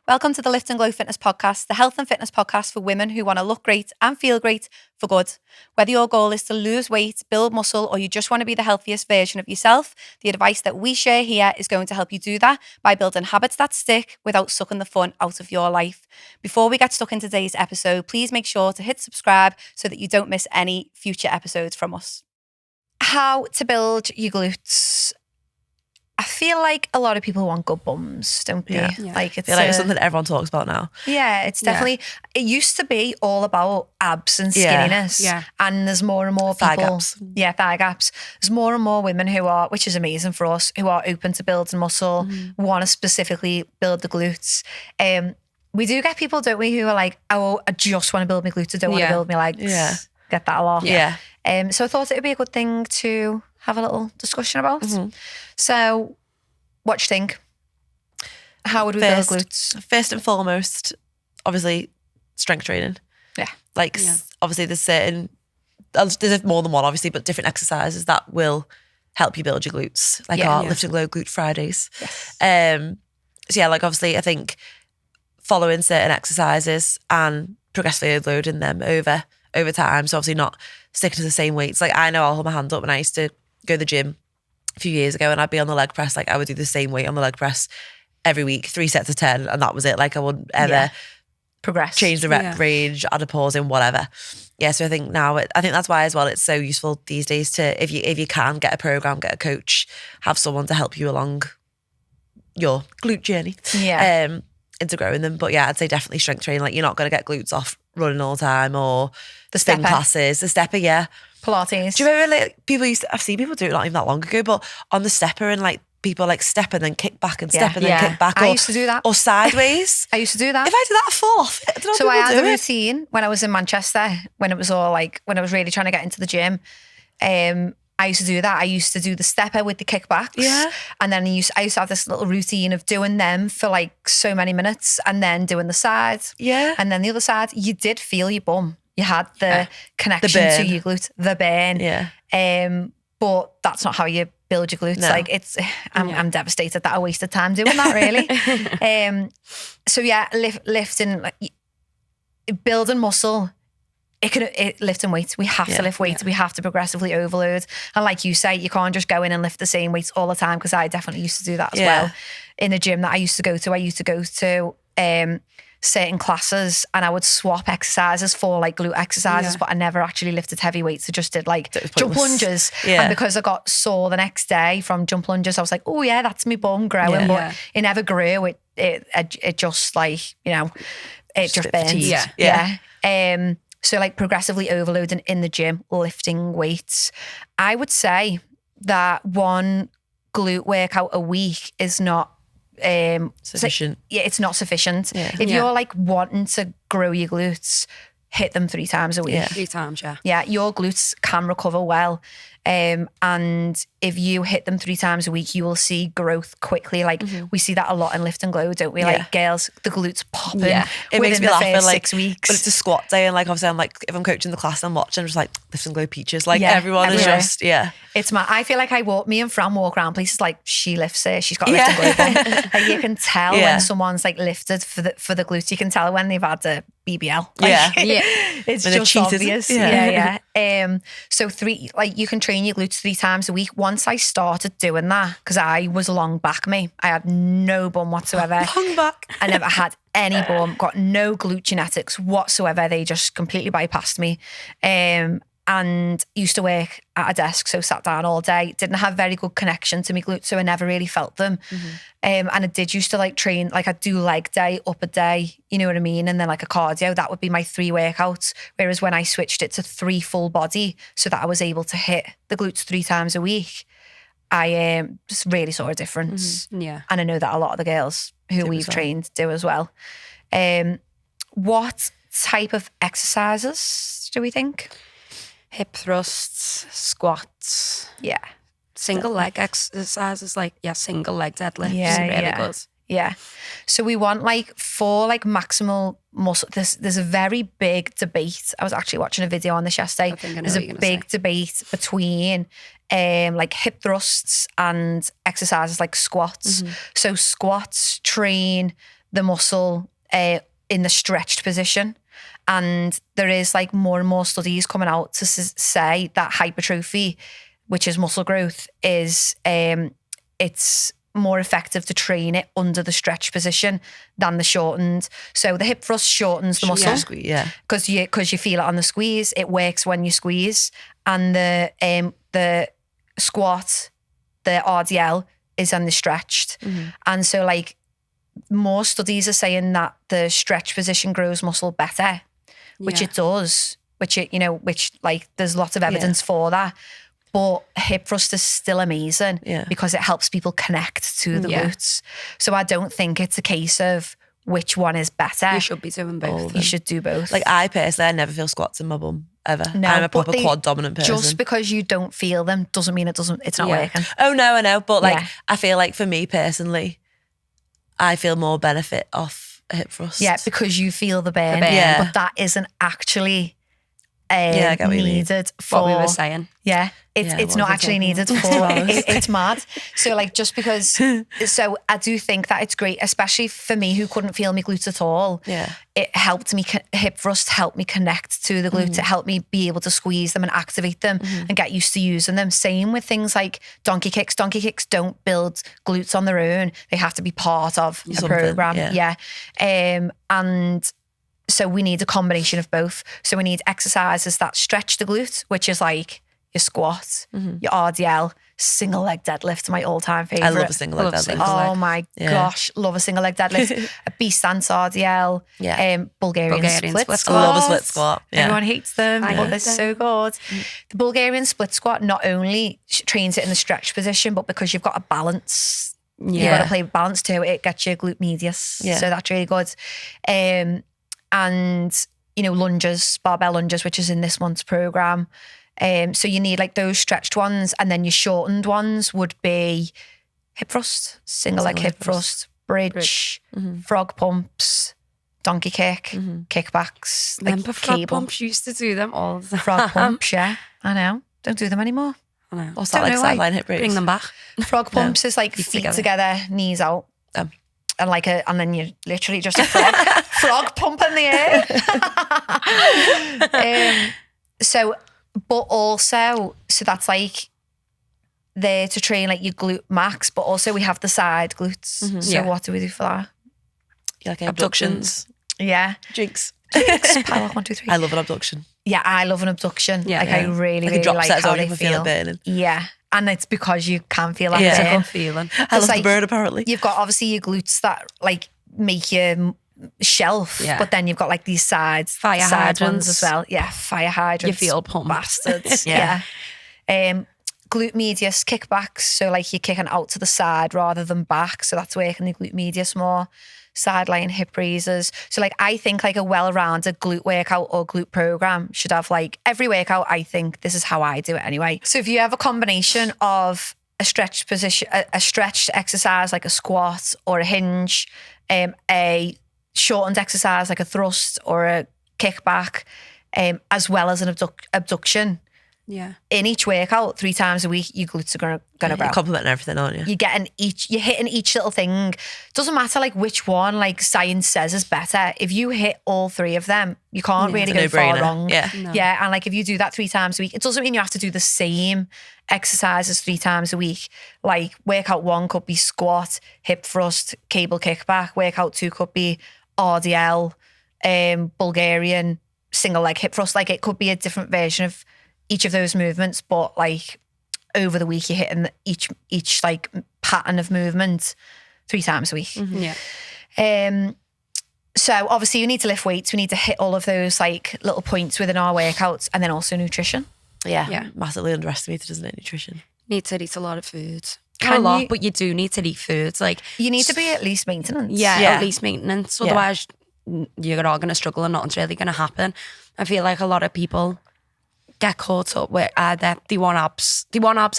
Welcome to the Lift and Glow Fitness Podcast, the health and fitness podcast for women who want to look great and feel great for good. Whether your goal is to lose weight, build muscle, or you just want to be the healthiest version of yourself, the advice that we share here is going to help you do that by building habits that stick without sucking the fun out of your life. Before we get stuck in today's episode, please make sure to hit subscribe so that you don't miss any future episodes from us. How to build your glutes. I feel like a lot of people want good bums, don't they? Yeah. Like it's something that everyone talks about now. Yeah, it's definitely. It used to be all about abs and skinniness. Yeah. And there's more and more Thigh people. gaps. Yeah, thigh gaps. There's more and more women who are, which is amazing for us, who are open to building muscle, want to specifically build the glutes. We do get people, don't we, who are like, oh, I just want to build my glutes, I don't want to build my legs. Yeah. Get that a lot. Yeah. So I thought it would be a good thing to have a little discussion about. So, what do you think? How would we build glutes? First and foremost, obviously, strength training. Yeah. Obviously, there's more than one, obviously, but different exercises that will help you build your glutes, like our Lift and Glow Glute Fridays. Yes. Obviously, I think following certain exercises and progressively overloading them over time. So obviously not sticking to the same weights. Like I know I'll hold my hand up when I used to go to the gym a few years ago and I'd be on the leg press. Like I would do the same weight on the leg press every week, 3 sets of 10, and that was it. Like I wouldn't ever progress, change the rep range, add a pause in, whatever. Yeah, so I think now, I think that's why as well it's so useful these days to, if you can, get a program, get a coach, have someone to help you along your glute journey. Yeah. Into growing them. But yeah, I'd say definitely strength training. Like you're not going to get glutes off running all the time or The spin stepper. classes, the stepper, yeah. Pilates. Do you remember like I've seen people do it not even that long ago, but on the stepper and like people like step and then kick back and step and then kick back. I used to do that. Or sideways. I used to do that. If I did that, I fall off it. I don't know So how I people had a do it. routine when I was in Manchester, when it was all like, when I was really trying to get into the gym. I used to do that. I used to do the stepper with the kickbacks. Yeah. And then I used to have this little routine of doing them for like so many minutes and then doing the side. Yeah. And then the other side, you did feel your bum. You had the connection burn. to your glute, the burn. Yeah. But that's not how you build your glutes. No. Like I'm devastated that I wasted time doing that really. So yeah, lifting, like, building muscle. Lifting weights. We have to lift weights. We have to progressively overload. And like you say, you can't just go in and lift the same weights all the time, because I definitely used to do that as well. In the gym that I used to go to certain classes and I would swap exercises for like glute exercises, but I never actually lifted heavy weights. I just did like jump lunges. Yeah. And because I got sore the next day from jump lunges, I was like, oh yeah, that's my bum growing. But it never grew. It just like, you know, it just burned. Yeah. So like progressively overloading in the gym, lifting weights. I would say that one glute workout a week is not Sufficient. it's not sufficient. Yeah. If you're like wanting to grow your glutes, hit them 3 times a week. Yeah. 3 times, yeah. Yeah, your glutes can recover well. And if you hit them 3 times a week, you will see growth quickly. Like we see that a lot in Lift and Glow, don't we? Like girls, the glutes popping It makes within me the laugh first when, like, 6 weeks. But it's a squat day and like obviously I'm like, if I'm coaching the class I'm watching, I'm just like Lift and Glow peaches. Like everyone is everywhere. just, It's I feel like me and Fran walk around places like she lifts it, she's got a Lift and Glow bum. Like you can tell when someone's like lifted for the glutes. You can tell when they've had a BBL. Like, it's When they've just cheated. obvious. Yeah. So you can train your glutes 3 times a week. Once I started doing that, because I was long back me, I had no bum whatsoever. Long back. I never had any bum, got no glute genetics whatsoever. They just completely bypassed me. And used to work at a desk, so sat down all day. Didn't have very good connection to my glutes, so I never really felt them. And I did used to like train, like I'd do leg day, upper day, you know what I mean? And then like a cardio, that would be my 3 workouts. Whereas when I switched it to 3 full body so that I was able to hit the glutes 3 times a week, I just really saw a difference. Yeah. And I know that a lot of the girls who we've trained do as well. What type of exercises do we think? Hip thrusts, squats. Yeah. Single leg exercises, like, single leg deadlifts. Yeah, really yeah. good. Yeah. So we want like for like maximal muscle. There's a very big debate. I was actually watching a video on this yesterday. There's a big debate between like hip thrusts and exercises like squats. So squats train the muscle in the stretched position. And there is like more and more studies coming out to say that hypertrophy, which is muscle growth, is it's more effective to train it under the stretch position than the shortened. So the hip thrust shortens the muscle, because you feel it on the squeeze. It works when you squeeze, and the squat, the RDL, is on the stretched. And so like more studies are saying that the stretch position grows muscle better, which it does, which like there's lots of evidence for that. But hip thrust is still amazing because it helps people connect to the glutes. So I don't think it's a case of which one is better. You should be doing both. You should do both. Like I personally, I never feel squats in my bum ever. No, I'm a proper but quad dominant person. Just because you don't feel them doesn't mean it's not working. Oh no, I know. But like I feel like for me personally, I feel more benefit off a hip thrust. Yeah, because you feel the burn. Yeah. But that isn't actually I get what you mean. needed for What we were saying. Yeah, it's not actually needed for it's mad. So like just because, so I do think that it's great, especially for me who couldn't feel my glutes at all. Yeah, it helped me, hip thrust helped me connect to the glutes. It helped me be able to squeeze them and activate them and get used to using them. Same with things like donkey kicks. Donkey kicks don't build glutes on their own. They have to be part of a program. Yeah. And so we need a combination of both. So we need exercises that stretch the glute, which is like your squat, your RDL, single leg deadlift, my all-time favorite. I love a single leg deadlift. Oh my gosh, love a single leg deadlift. A beast stance RDL, Bulgarian split squat. I love a split squat. Yeah. Everyone hates them, but they're so good. The Bulgarian split squat not only trains it in the stretch position, but because you've got a balance, you've got to play balance too, it gets your glute medius. Yeah. So that's really good. And, lunges, barbell lunges, which is in this month's program. So you need like those stretched ones, and then your shortened ones would be hip thrust, single leg hip thrust, bridge, frog pumps, donkey kick, kickbacks, like Remember frog cable. pumps? Used to do them all the time. Frog pumps, yeah, I know. Don't do them anymore. I know. What's that, Don't like know why. sideline hip raise? Bring them back. Frog pumps is like feet together, knees out. And then you're literally just a frog pump in the air. So that's like there to train like your glute max, but also we have the side glutes. So what do we do for that? You like abductions? Yeah. Jinx. Padlock 1, 2, 3. I love an abduction. Yeah, I love an abduction. Yeah, I really, like really a drop like set how on they you feel. It burning. Yeah. And it's because you can feel that. It's a good feeling. I love the burn apparently. You've got obviously your glutes that like make your shelf, but then you've got like these side hydrants ones as well. Yeah, fire hydrants. You feel pumped. Bastards. yeah. Glute medius kickbacks. So like you're kicking out to the side rather than back. So that's working the glute medius more. Sideline hip raises. So like I think like a well-rounded glute workout or glute program should have like every workout. I think this is how I do it anyway. So if you have a combination of a stretched position, a stretched exercise like a squat or a hinge, a shortened exercise like a thrust or a kickback, as well as an abduction. Yeah. In each workout, 3 times a week, your glutes are gonna grow. You're complimenting everything, aren't you? You're hitting each little thing. Doesn't matter like which one, like science says is better. If you hit all 3 of them, you can't really go far wrong. Yeah. No. Yeah. And like if you do that 3 times a week, it doesn't mean you have to do the same exercises 3 times a week. Like workout 1 could be squat, hip thrust, cable kickback. Workout 2 could be RDL, Bulgarian, single leg hip thrust. Like it could be a different version of each of those movements, but like over the week you're hitting each like pattern of movement 3 times a week. Yeah. So obviously you need to lift weights. We need to hit all of those like little points within our workouts, and then also nutrition. Yeah. Massively underestimated, isn't it, nutrition? Need to eat a lot of food. Can Not a lot, you- but you do need to eat foods. Like You need to be at least maintenance. Yeah, Yeah. at least maintenance. Otherwise, you're all going to struggle and nothing's really going to happen. I feel like a lot of people get caught up with either they want abs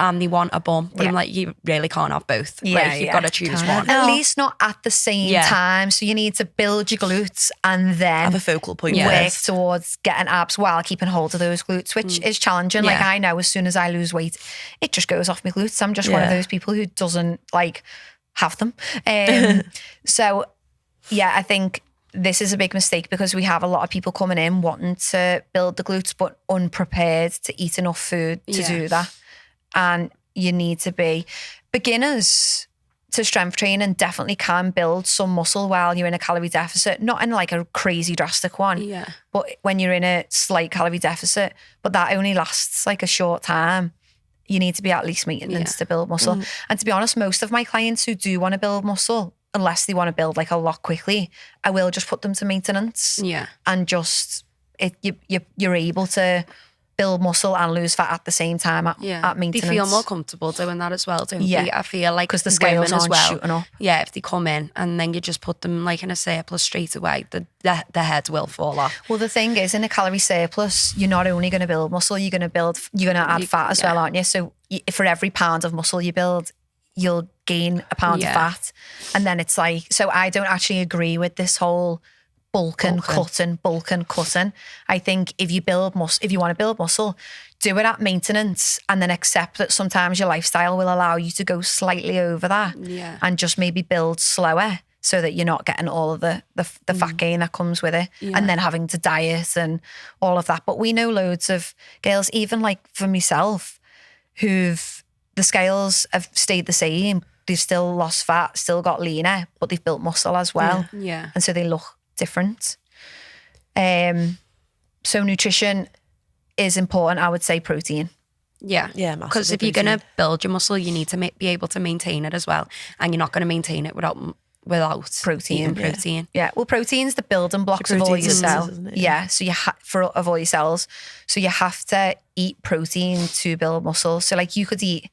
and they want a bum. But I'm like, you really can't have both. Like, you've got to choose one. At least not at the same time. So you need to build your glutes and then Have a focal point work first. towards getting abs while keeping hold of those glutes, which is challenging. Like Yeah. I know as soon as I lose weight, it just goes off my glutes. I'm just one of those people who doesn't like have them. So yeah, I think this is a big mistake because we have a lot of people coming in wanting to build the glutes but unprepared to eat enough food to do that. And you need to be beginners to strength training definitely can build some muscle while you're in a calorie deficit, not in like a crazy drastic one, but when you're in a slight calorie deficit, but that only lasts like a short time. You need to be at least maintenance to build muscle. And to be honest, most of my clients who do want to build muscle, unless they want to build like a lot quickly, I will just put them to maintenance. And just you're able to build muscle and lose fat at the same time at maintenance. They feel more comfortable doing that as well, don't they? I feel like because the scales women as aren't well. shooting up. Yeah, if they come in and then you just put them like in a surplus straight away, the head will fall off. Well, the thing is, in a calorie surplus, you're not only going to build muscle, you're going to add fat as well, aren't you? So for every pound of muscle you build, you'll gain a pound of fat. And then it's like, so I don't actually agree with this whole bulk and cutting. I think if you want to build muscle, do it at maintenance and then accept that sometimes your lifestyle will allow you to go slightly over that and just maybe build slower so that you're not getting all of the fat gain that comes with it and then having to diet and all of that. But we know loads of girls, even like for myself, the scales have stayed the same. They've still lost fat, still got leaner, but they've built muscle as well. And so they look different. So nutrition is important. I would say protein. Yeah, because if you're going to build your muscle, you need to be able to maintain it as well. And you're not going to maintain it without protein. Yeah. Well, protein's the building blocks of all your cells. So of all your cells. So you have to eat protein to build muscle. So like you could eat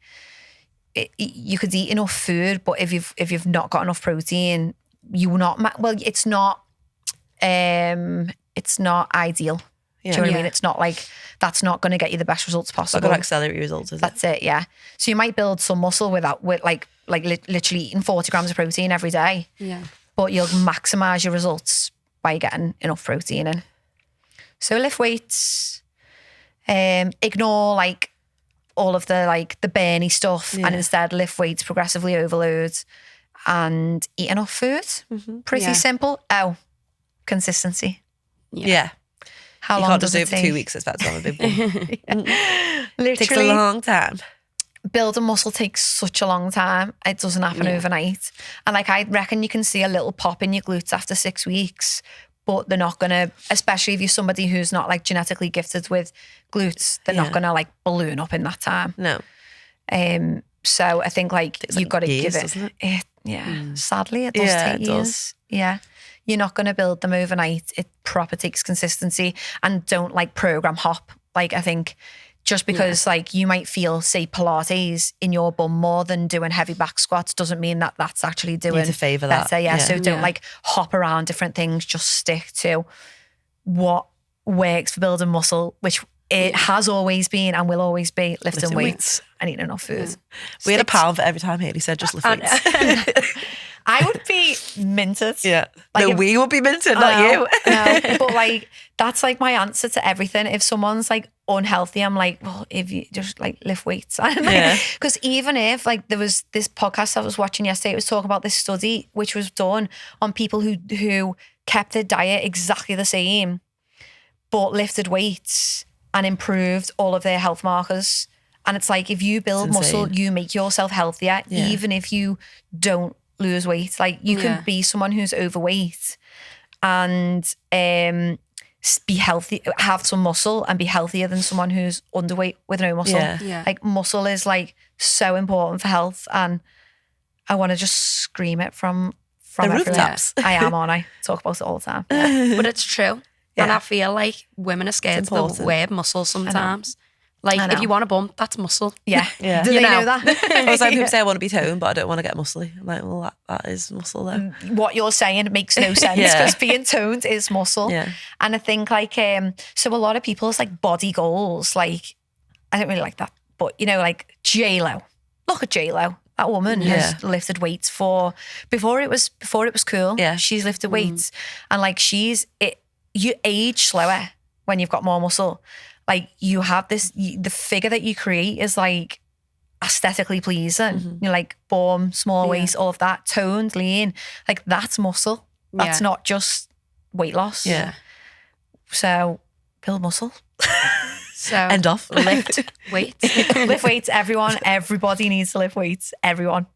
enough food, but if you've not got enough protein, it's not ideal. Do you know what I mean? It's not like, that's not going to get you the best results possible. Not accelerate results, is it? That's it, yeah. So you might build some muscle with literally eating 40 grams of protein every day. Yeah. But you'll maximise your results by getting enough protein in. So lift weights, ignore like all of the burny stuff and instead lift weights, progressively overload and eat enough food. Pretty simple. Consistency. Yeah. How you long can't does just it do it take? 2 weeks expect to have a big bum. Literally, It takes a long time. Building muscle takes such a long time. It doesn't happen overnight. And like I reckon you can see a little pop in your glutes after 6 weeks, but they're not gonna, especially if you're somebody who's not like genetically gifted with glutes, they're not gonna like balloon up in that time. No. So I think like you've got to years, give it. Sadly, it does take years. Yeah. You're not going to build them overnight. It proper takes consistency, and don't like program hop. Like I think just because like you might feel, say, Pilates in your bum more than doing heavy back squats doesn't mean that that's actually doing need to favour better. that. Yeah. So don't like hop around different things. Just stick to what works for building muscle, which it has always been and will always be lifting weights and eating enough food. We had a pound for every time Hayley said just lift weights. I would be minted. Yeah. Like no, we would be minted, not you. No, but like that's like my answer to everything. If someone's like unhealthy, I'm like, well, if you just like lift weights. Because even if like there was this podcast I was watching yesterday, it was talking about this study which was done on people who kept their diet exactly the same, but lifted weights and improved all of their health markers. And it's like, if you build muscle, you make yourself healthier, even if you don't lose weight. Like you can be someone who's overweight and be healthy, have some muscle and be healthier than someone who's underweight with no muscle. Like muscle is like so important for health, and I want to just scream it from the everywhere. rooftops. I am on. I talk about it all the time. But it's true. And I feel like women are scared to the word muscle sometimes. Like if you want a bump, that's muscle. Yeah. Yeah. Do they know that? Or some people say I want to be toned, but I don't want to get muscly. I'm like, well, that is muscle though. What you're saying makes no sense because being toned is muscle. Yeah. And I think like, so a lot of people's like body goals, like, I don't really like that, but you know, like J-Lo. Look at J-Lo. That woman has lifted weights before it was cool. Yeah. She's lifted weights. And like you age slower when you've got more muscle. Like you have the figure that you create is like aesthetically pleasing. You're like bum, small waist, all of that, toned, lean. Like that's muscle. That's Yeah. not just weight loss. Yeah. So build muscle. So End off. lift weights. Lift weights, everyone. Everybody needs to lift weights. Everyone.